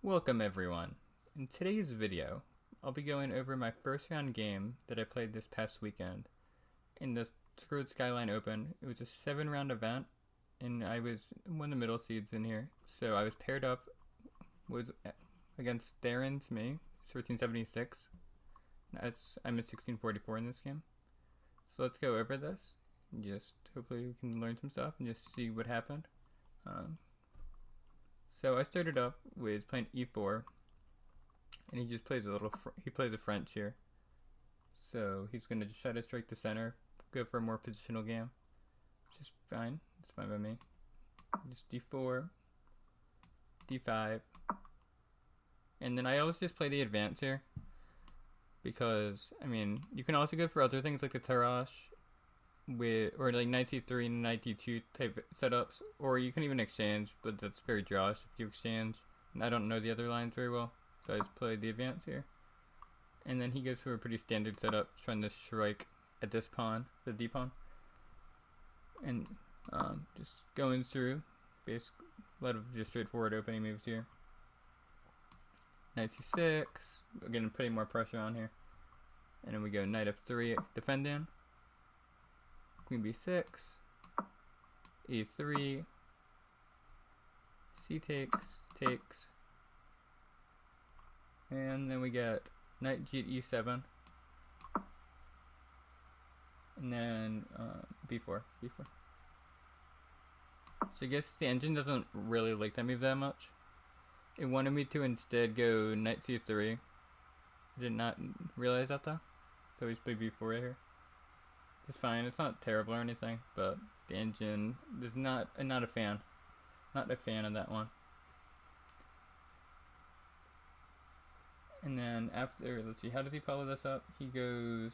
Welcome everyone. In today's video, I'll be going over my first round game that I played this past weekend in the Skyline Open. It was a 7-round event, and I was one of the middle seeds in here. So I was paired up with against Darren's me, 1376. I'm a 1644 in this game. So let's go over this. Just hopefully we can learn some stuff and just see what happened. So I started up with playing e4, and he just plays he plays a French here. So he's going to just try to strike the center, go for a more positional game, which is fine. It's fine by me. Just d4, d5, and then I always just play the advance here, because, I mean, you can also go for other things like the Tarrasch, or like knight c3 and knight d2 type setups, or you can even exchange, but that's very drawish if you exchange, and I don't know the other lines very well, so I just played the advance here. And then he goes for a pretty standard setup, trying to strike at this pawn, the d pawn, and just going through basically a lot of just straightforward opening moves here. Knight c6, again putting more pressure on here, and then we go knight f3 defending, queen b6, e3, c takes, and then we get knight g at e7, and then b4. So I guess the engine doesn't really like that move that much. It wanted me to instead go knight c3. I did not realize that though, so we just play b4 right here. It's fine. It's not terrible or anything, but the engine is not a fan. Not a fan of that one. And then after, let's see, how does he follow this up? He goes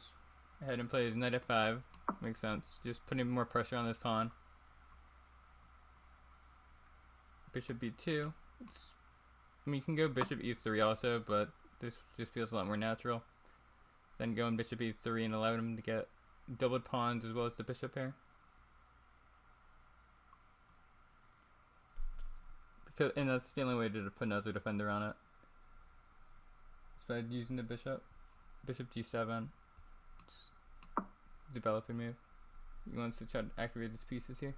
ahead and plays knight f5. Makes sense. Just putting more pressure on this pawn. Bishop b2. I mean, you can go bishop e3 also, but this just feels a lot more natural. Then going bishop e3 and allowing him to get doubled pawns as well as the bishop here. And that's the only way to put another defender on it. So by using the bishop g7, developing move. He wants to try to activate these pieces here.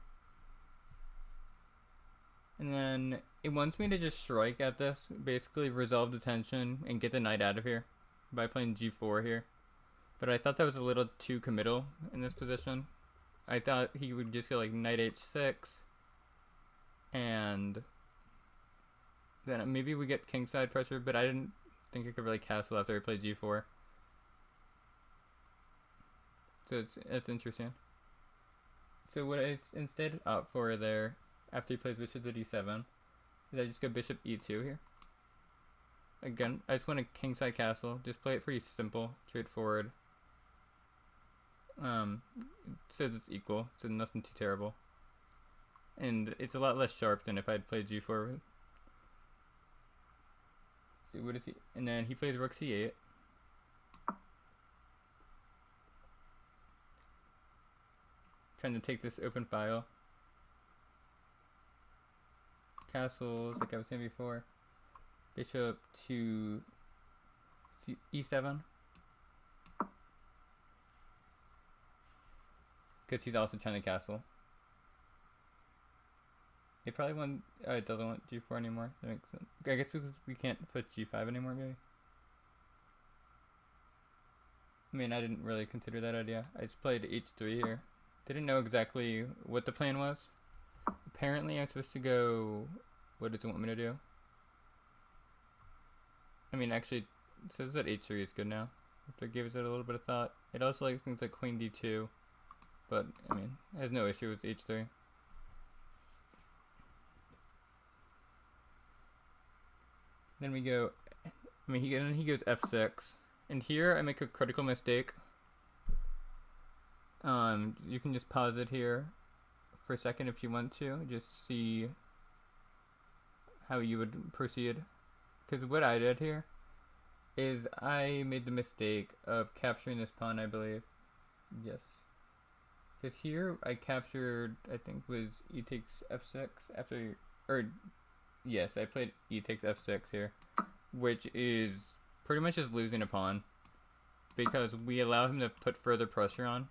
And then it wants me to just strike at this, basically resolve the tension and get the knight out of here by playing g4 here. But I thought that was a little too committal in this position. I thought he would just go like knight h6, and then maybe we get kingside pressure, but I didn't think I could really castle after I played g4. So it's interesting. So what I instead opt for there, after he plays bishop to d7, is I just go bishop e2 here. Again, I just want a kingside castle. Just play it pretty simple, straightforward. It says it's equal, so nothing too terrible. And it's a lot less sharp than if I'd played g4. Let's see, what is he? And then he plays rook c8. Trying to take this open file. Castles, like I was saying before. Bishop to e7. Because he's also trying to castle. It probably won't. It doesn't want g4 anymore. That makes sense. I guess because we can't put g5 anymore, maybe. I mean, I didn't really consider that idea. I just played h3 here. Didn't know exactly what the plan was. Apparently, I'm supposed to go. What does it want me to do? I mean, actually, it says that h3 is good now. After it gives it a little bit of thought. It also likes things like queen d2. But, I mean, it has no issue with h3. Then we go, I mean, he goes f6. And here I make a critical mistake. You can just pause it here for a second if you want to. Just see how you would proceed. Because what I did here is I made the mistake of capturing this pawn, I believe. Yes. Because here I captured, I think was e takes f6 after, or Yes, I played e takes f6 here, which is pretty much just losing a pawn, because we allow him to put further pressure on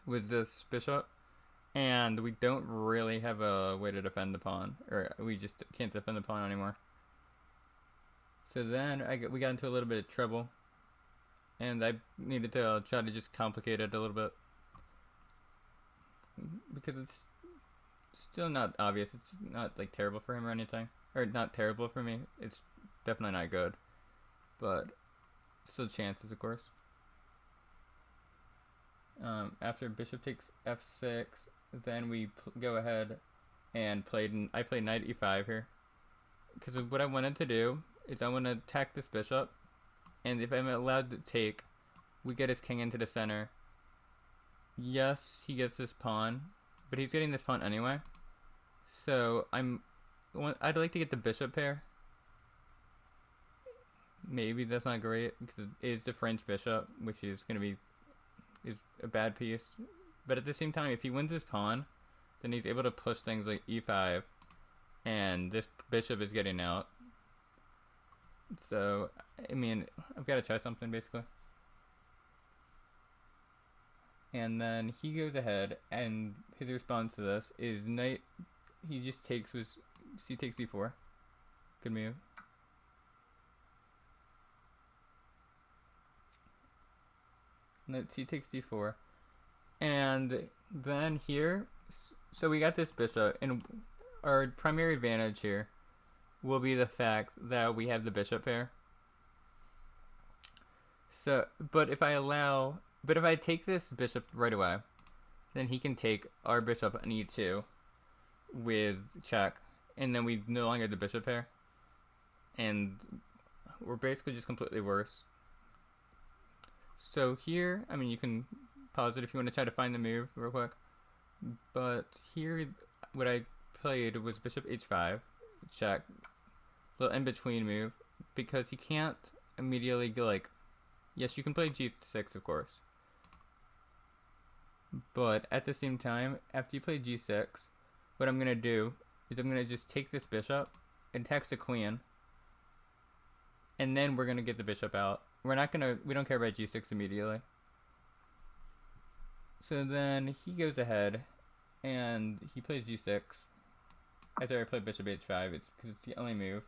with this bishop, and we don't really have a way to defend the pawn, or we just can't defend the pawn anymore. So then we got into a little bit of trouble, and I needed to try to just complicate it a little bit, because it's still not obvious. It's not like terrible for him or anything, or not terrible for me. It's definitely not good, but still chances, of course. After bishop takes f6, then we go ahead and I played knight e5 here, because what I wanted to do is I want to attack this bishop, and if I'm allowed to take, we get his king into the center. Yes, he gets this pawn, but he's getting this pawn anyway. So I'd like to get the bishop pair. Maybe that's not great, because it is the French bishop, which is going to be a bad piece. But at the same time, if he wins his pawn, then he's able to push things like e5, and this bishop is getting out. So, I mean, I've got to try something, basically. And then he goes ahead, and his response to this is knight. He just takes c takes d4. Good move. Knight c takes d4, and then here, so we got this bishop, and our primary advantage here will be the fact that we have the bishop pair. So, but if I take this bishop right away, then he can take our bishop on e2 with check, and then we no longer have the bishop pair, and we're basically just completely worse. So here, I mean, you can pause it if you want to try to find the move real quick, but here what I played was bishop h5, check, little in-between move, because he can't immediately go like, yes, you can play g6, of course, but at the same time, after you play g6, what I'm going to do is I'm going to just take this bishop and attack the queen, and then we're going to get the bishop out. We don't care about g6 immediately. So then he goes ahead and he plays g6 after I play bishop h5. It's because it's the only move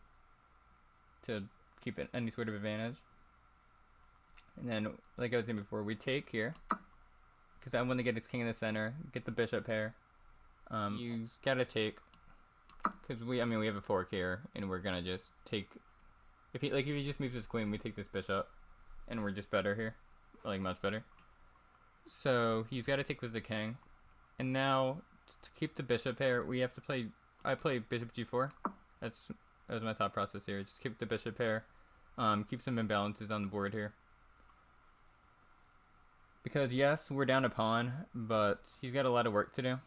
to keep any sort of advantage. And then, like I was saying before, we take here because I want to get his king in the center, get the bishop pair. You gotta take, because we have a fork here, and we're gonna just take. If he just moves his queen, we take this bishop, and we're just better here, like much better. So he's got to take with the king, and now to keep the bishop pair, we have to play. I play bishop g4. That was my thought process here. Just keep the bishop pair, keep some imbalances on the board here. Because yes, we're down a pawn, but he's got a lot of work to do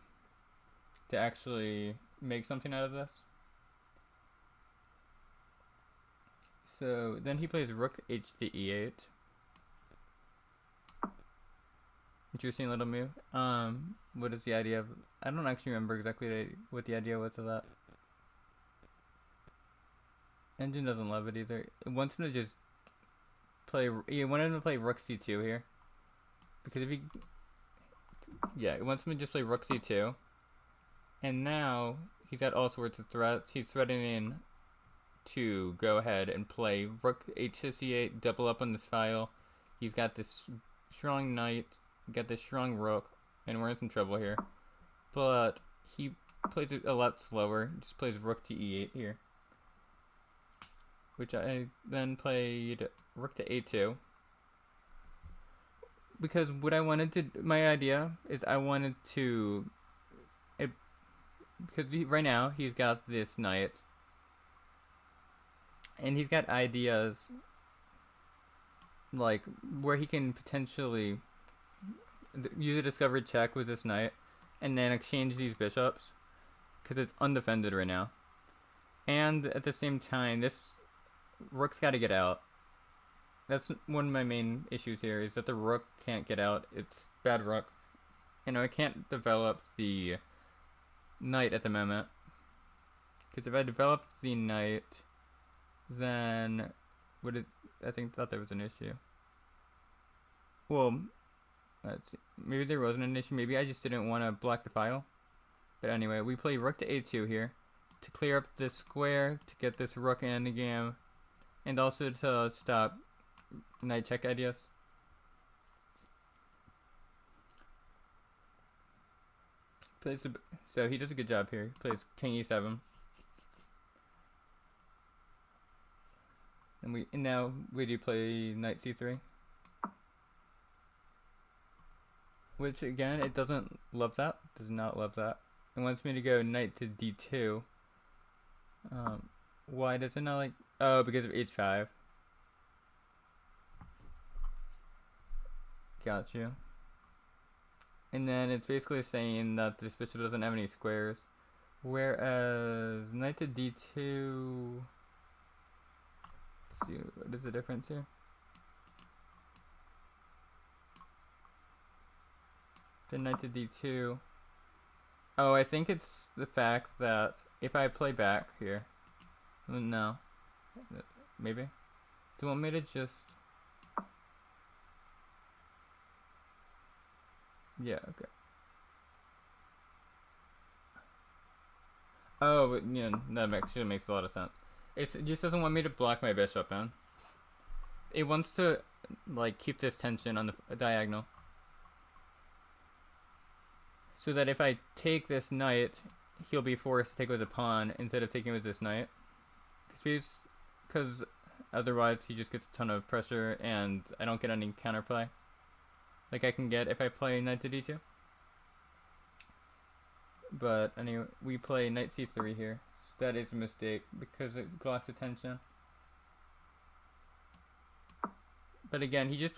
to actually make something out of this. So then he plays rook h to e8. Interesting little move. What is the idea of? I don't actually remember exactly what the idea was of that. Engine doesn't love it either. It wants him to just play. He wanted him to play rook c2 here, because if he, it wants him to just play rook c2, and now he's got all sorts of threats. He's threatening to go ahead and play rook h to c8, double up on this file. He's got this strong knight, got this strong rook, and we're in some trouble here. But he plays it a lot slower. Just plays rook to e8 here, which I then played rook to a2. Because what I wanted to, my idea is I wanted to, because right now he's got this knight, and he's got ideas like where he can potentially use a discovered check with this knight and then exchange these bishops, because it's undefended right now. And at the same time, this rook's got to get out. That's one of my main issues here, is that the rook can't get out. It's bad rook. I can't develop the knight at the moment. Because if I developed the knight, then thought there was an issue. Well, let's see. Maybe there wasn't an issue. Maybe I just didn't want to block the file. But anyway, we play rook to a2 here to clear up this square, to get this rook in the game, and also to stop knight check ideas. So he does a good job here. He plays king e7. And now we do play knight c3. Which again, it doesn't love that. Does not love that. It wants me to go knight to d2. Why does it not like? Oh, because of h5. Got you. And then it's basically saying that this bishop doesn't have any squares. Whereas knight to d2. Let's see, what is the difference here? Then knight to d2. Oh, I think it's the fact that if I play back here, no, maybe. Do you want me to just? Yeah, okay. Oh, but, yeah, that actually makes a lot of sense. It just doesn't want me to block my bishop, man. It wants to like keep this tension on the diagonal. So that if I take this knight, he'll be forced to take it as a pawn instead of taking it as this knight. Because otherwise he just gets a ton of pressure and I don't get any counterplay. Like I can get if I play knight to d2. But anyway, we play knight c3 here. So that is a mistake because it blocks attention. But again, he's just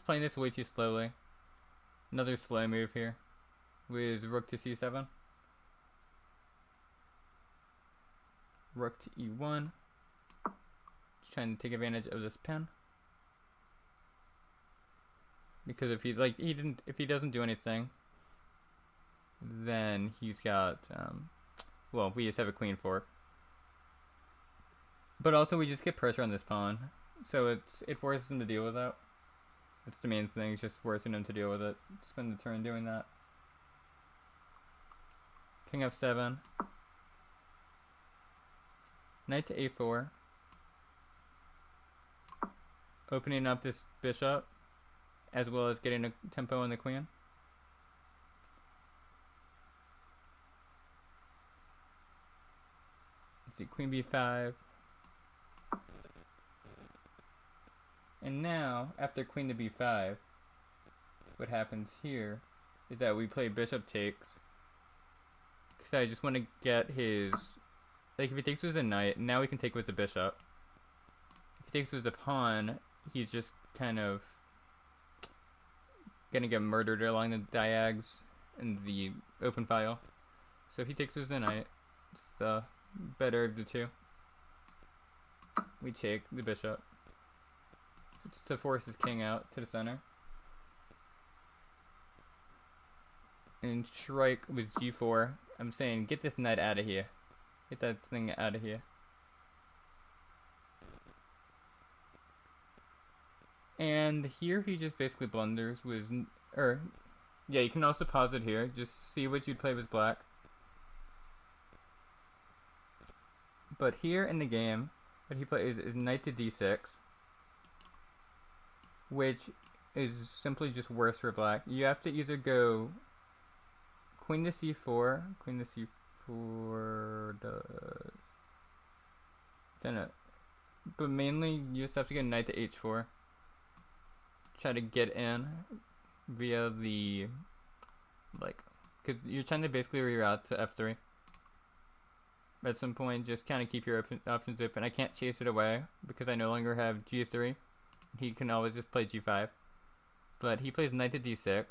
playing this way too slowly. Another slow move here with rook to c7. Rook to e1. Just trying to take advantage of this pin. Because if he doesn't do anything, then he's got well, we just have a queen fork. But also we just get pressure on this pawn. So it forces him to deal with that. That's the main thing, it's just forcing him to deal with it. Spend the turn doing that. King f7. Knight to a4. Opening up this bishop, as well as getting a tempo on the queen. Let's see, queen b5. And now, after queen to b5, what happens here is that we play bishop takes. Because I just want to get his... Like, if he takes with a knight, now we can take with a bishop. If he takes with a pawn, he's just kind of gonna get murdered along the diags in the open file. So if he takes with a knight, it's the better of the two. We take the bishop. It's to force his king out to the center. And strike with g4. I'm saying, get this knight out of here. Get that thing out of here. And here he just basically blunders with, yeah, you can also pause it here. Just see what you'd play with black. But here in the game, what he plays is knight to d6, which is simply just worse for black. You have to either go queen to c4, queen to c4 does, but mainly you just have to get knight to h4. Try to get in via the, like, because you're trying to basically reroute to f3. At some point, just kind of keep your options open. I can't chase it away because I no longer have g3. He can always just play g5. But he plays knight to d6,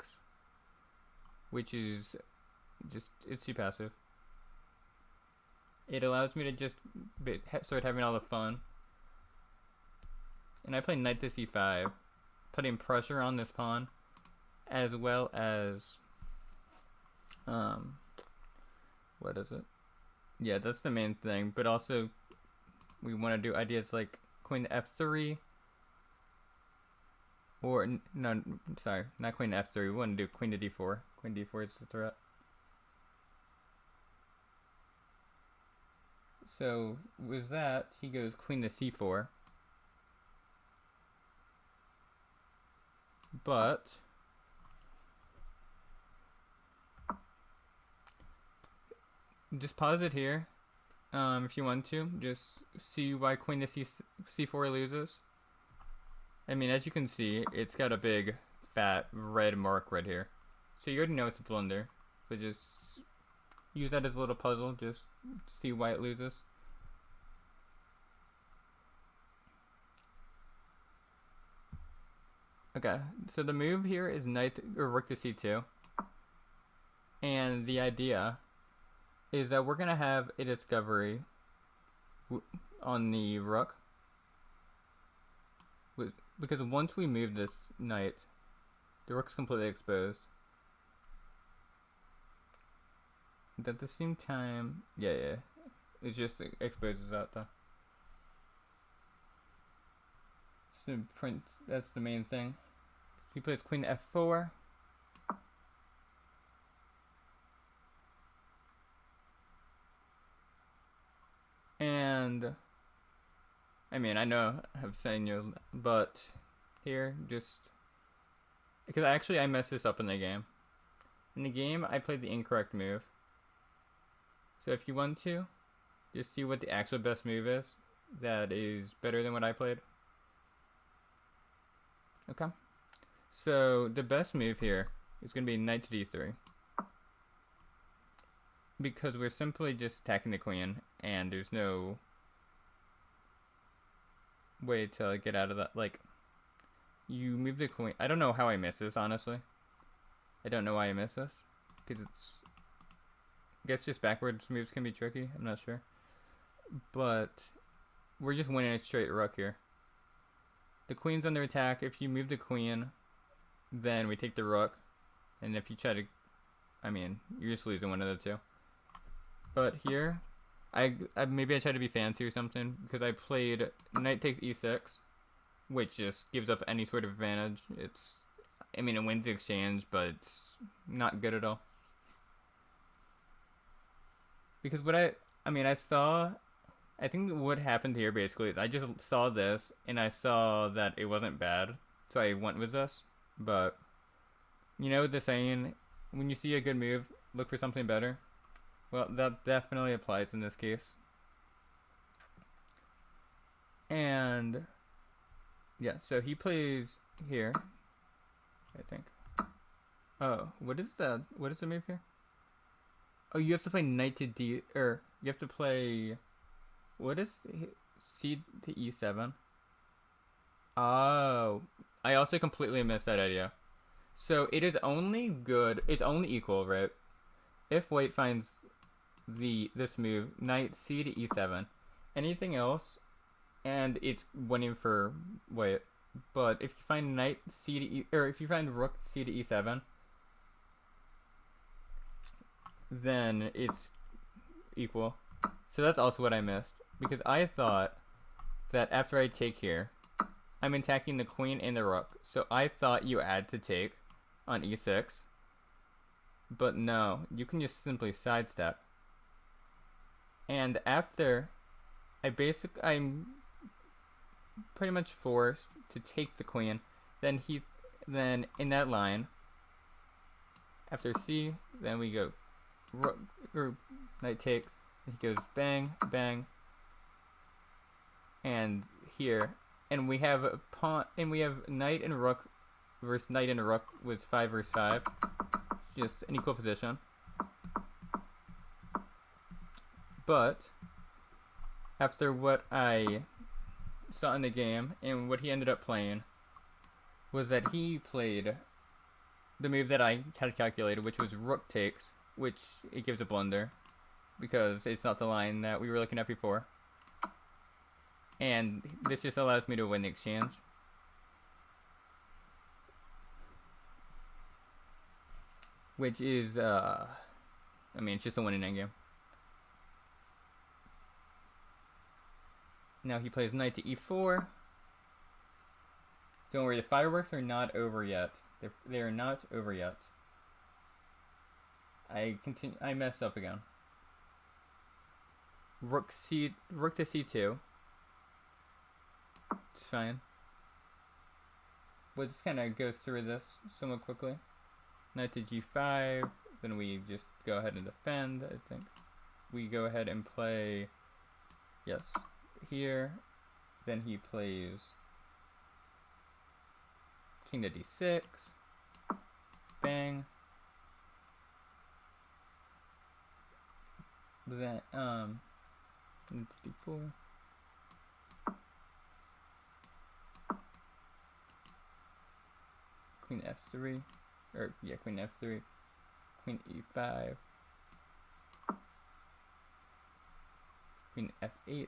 which is just, it's too passive. It allows me to just start having all the fun. And I play knight to c5, putting pressure on this pawn, as well as, what is it? Yeah, that's the main thing. But also, we want to do ideas like queen to f3, or no, sorry, not queen to f3. We want to do queen to d4. Queen d4 is the threat. So with that, he goes queen to c4. But just pause it here. If you want to, just see why queen to c4 loses. I mean, as you can see, it's got a big, fat, red mark right here. So you already know it's a blunder, but just use that as a little puzzle, just see why it loses. Okay, so the move here is knight or rook to c2. And the idea is that we're going to have a discovery on the rook. Because once we move this knight, the rook's completely exposed. And at the same time, yeah, it just exposes that though. So print, that's the main thing. He plays queen to f4. And I mean, I know I'm saying you, but here, just because I messed this up in the game. In the game, I played the incorrect move. So if you want to, just see what the actual best move is that is better than what I played. Okay. So the best move here is going to be knight to d3. Because we're simply just attacking the queen, and there's no way to get out of that. Like, you move the queen. I don't know how I missed this, honestly. I don't know why I missed this. Because it's... I guess just backwards moves can be tricky. I'm not sure. But we're just winning a straight rook here. The queen's under attack. If you move the queen, then we take the rook. And if you try to... I mean, you're just losing one of the two. But here, maybe I tried to be fancy or something, because I played knight takes e6, which just gives up any sort of advantage. I mean, it wins the exchange, but it's not good at all. Because I think what happened here basically is I just saw this, and I saw that it wasn't bad, so I went with this. But, you know the saying, when you see a good move, look for something better? Well, that definitely applies in this case. And yeah, so he plays here, I think. Oh, what is that? What is the move here? Oh, you have to play knight to d, or you have to play, what is c to e7? Oh, I also completely missed that idea. So it is only good, it's only equal, right? If white finds this move, knight c to e7. Anything else, and it's winning for white. But if you find knight c to e, or if you find rook c to e7, then it's equal. So that's also what I missed, because I thought that after I take here, I'm attacking the queen and the rook. So I thought you had to take on e6, but no, you can just simply sidestep. And after I'm pretty much forced to take the queen, then in that line, after c, then we go rook, or knight takes, and he goes bang, bang, and here, and we have a pawn, and we have knight and rook versus knight and rook was 5 versus 5, just an equal position. But after what I saw in the game and what he ended up playing was that he played the move that I had calculated, which was rook takes, which it gives a blunder because it's not the line that we were looking at before. And this just allows me to win the exchange. Which is, I mean, it's just a winning endgame. Now he plays knight to e4. Don't worry, the fireworks are not over yet. They are not over yet. I messed up again. Rook to c2. It's fine. We'll just kind of go through this somewhat quickly. Knight to g5. Then we just go ahead and defend, I think. We go ahead and play, yes, here. Then he plays king to d6. Bang. Then, king to d4. Queen f3. Or, yeah, queen f3. Queen e5. Queen f8.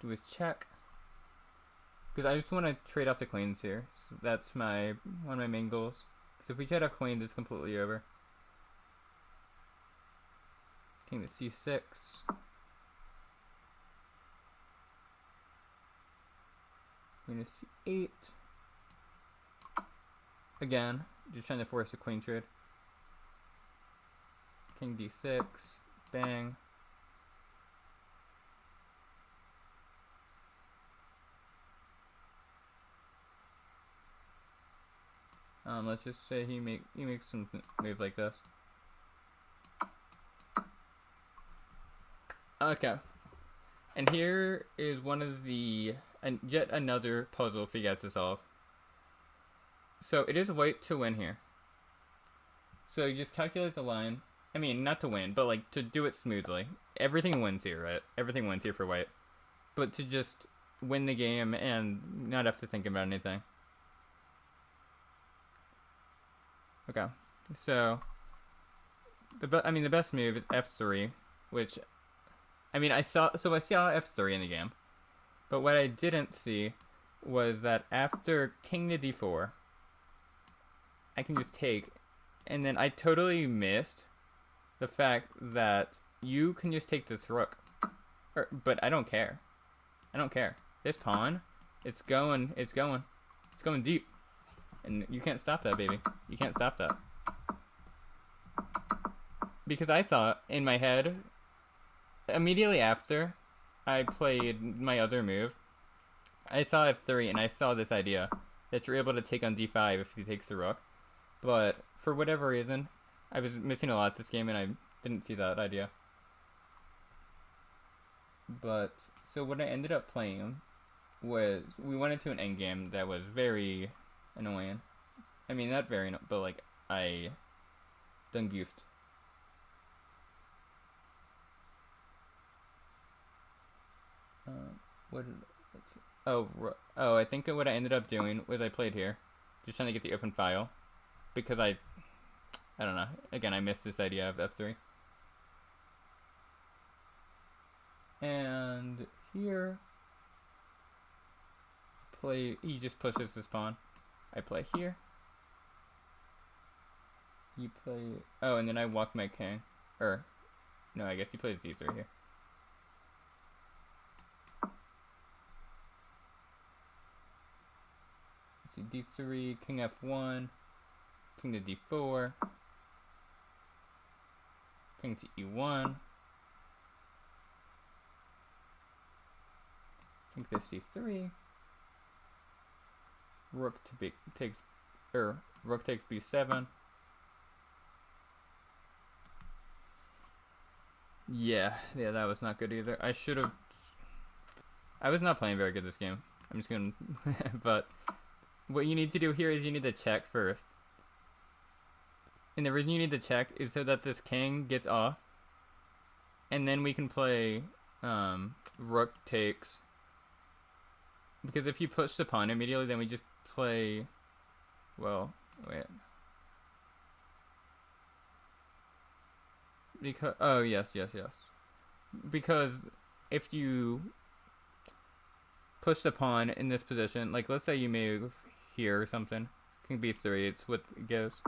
Do his check. Because I just want to trade off the queens here. So that's one of my main goals. Because if we trade off queens, it's completely over. King to c6. Queen to c8. Again, just trying to force a queen trade. King d6. Bang. Let's just say he makes some move like this. Okay. And here is one of yet another puzzle for you guys to solve. So it is white to win here. So you just calculate the line. I mean, not to win, but like to do it smoothly. Everything wins here, right? Everything wins here for white. But to just win the game and not have to think about anything. Okay, so the best move is f3, which I saw f3 in the game, but what I didn't see was that after king to d4, I can just take, and then I totally missed the fact that you can just take this rook, but I don't care. I don't care. This pawn, it's going deep. And you can't stop that, baby. You can't stop that. Because I thought, in my head, immediately after I played my other move, I saw f3 and I saw this idea that you're able to take on d5 if he takes the rook. But for whatever reason, I was missing a lot this game and I didn't see that idea. But, so what I ended up playing was, we went into an endgame that was very annoying. I mean, not very, but like, I done goofed. I think what I ended up doing was I played here, just trying to get the open file, because I don't know. Again, I missed this idea of f3. And here, he just pushes this pawn. I play here. You play, and then I walk my king. Or, no, I guess he plays d3 here. Let's see, d3, king f1, king to d4, king to e1, king to c3, rook takes b7. Yeah, that was not good either. I was not playing very good this game. I'm just gonna, but what you need to do here is you need to check first. And the reason you need to check is so that this king gets off. And then we can play rook takes. Because if you push the pawn immediately, then we just play, well, wait. Because, oh, yes. Because if you push the pawn in this position, like let's say you move here or something, king b3, it's what it goes.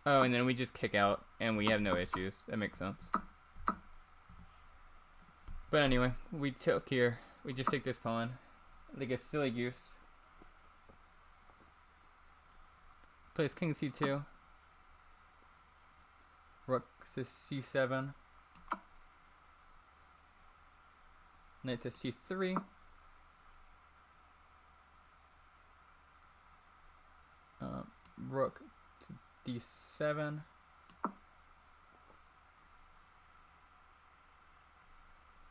Oh, and then we just kick out and we have no issues. That makes sense. But anyway, we took here. We just take this pawn. Like a silly goose. Plays king c2. Rook to c7. Knight to c3. Rook to d7.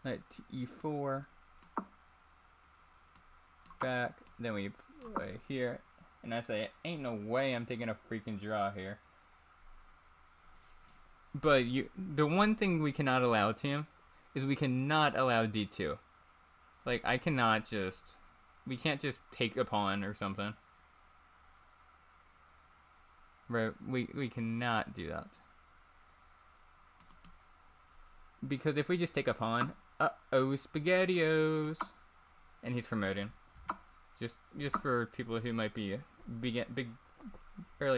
Knight to e4. Back. Then we play here. And I say, ain't no way I'm taking a freaking draw here. But the one thing we cannot allow to him is we cannot allow d2. Like, we can't just take a pawn or something. Right, we cannot do that. Because if we just take a pawn, spaghettios. And he's promoting. Just for people who might be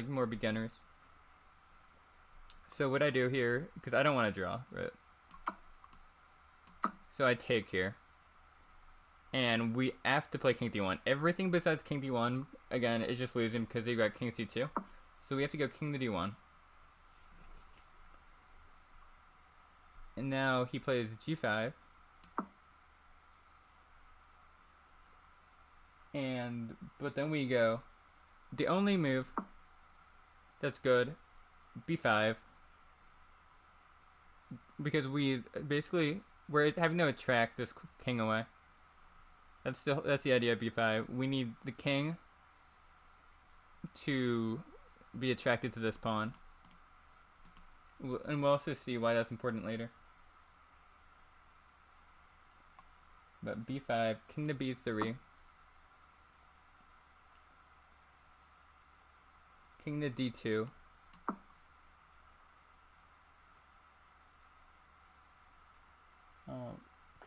more beginners. So what I do here, because I don't want to draw, right? So I take here. And we have to play king d1. Everything besides king d1, again, is just losing because they got king c2. So we have to go king to d1. And now he plays g5. But then we go, the only move that's good, b5. Because we're having to attract this king away. That's the idea of b5. We need the king to be attracted to this pawn. And we'll also see why that's important later. But b5, king to b3. King to d2.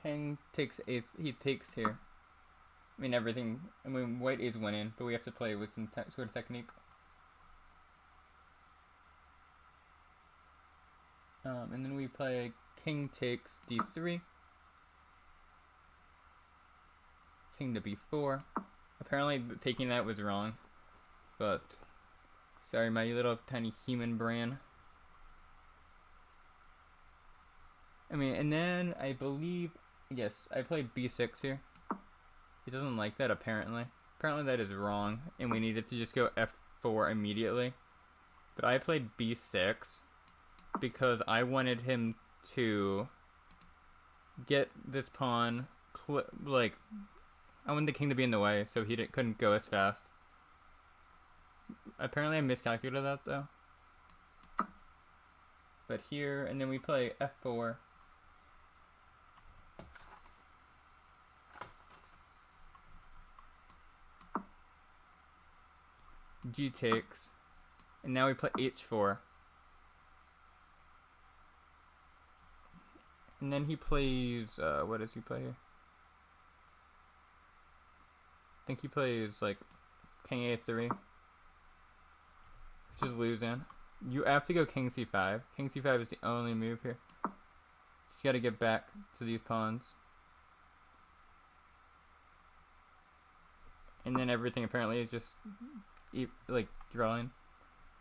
King takes eighth. He takes here. I mean everything. I mean white is winning, but we have to play with some sort of technique. And then we play king takes d3. King to b4. Apparently taking that was wrong, but sorry, my little tiny human brain. I mean, and then I believe, yes, I played b6 here. He doesn't like that apparently. Apparently that is wrong, and we needed to just go f4 immediately. But I played b6 because I wanted him to get this pawn, I wanted the king to be in the way so he couldn't go as fast. Apparently I miscalculated that though. But here, and then we play f4. G takes. And now we play h4. And then he plays, what does he play here? I think he plays like king a3. Which is losing. You have to go king c5. King c5 is the only move here. You gotta get back to these pawns. And then everything apparently is just like drawing.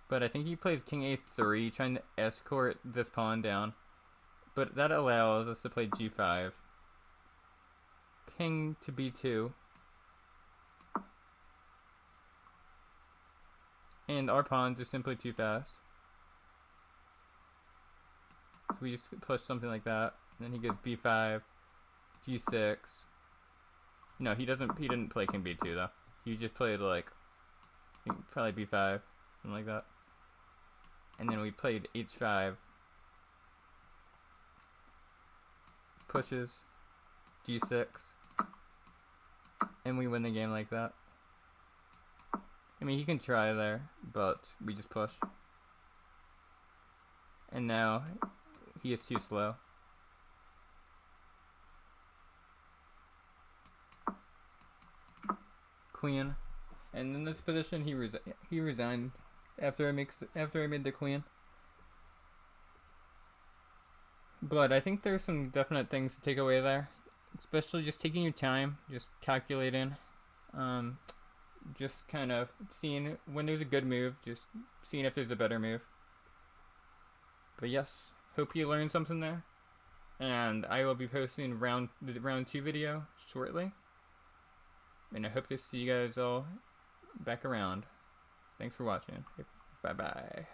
But I think he plays king a3, trying to escort this pawn down. But that allows us to play g5. King to b2. And our pawns are simply too fast. So we just push something like that. And then he goes b5, g6. No, he didn't play king b2 though. He just played like, probably b5, something like that. And then we played h5. Pushes, g6. And we win the game like that. I mean, he can try there, but we just push. And now, he is too slow. Queen. And in this position, he resigned after I made the queen. But I think there's some definite things to take away there, especially just taking your time, just calculating, um, just kind of seeing when there's a good move, just seeing if there's a better move. But yes, hope you learned something there, and I will be posting the round 2 video shortly, and I hope to see you guys all back around. Thanks for watching. Bye bye.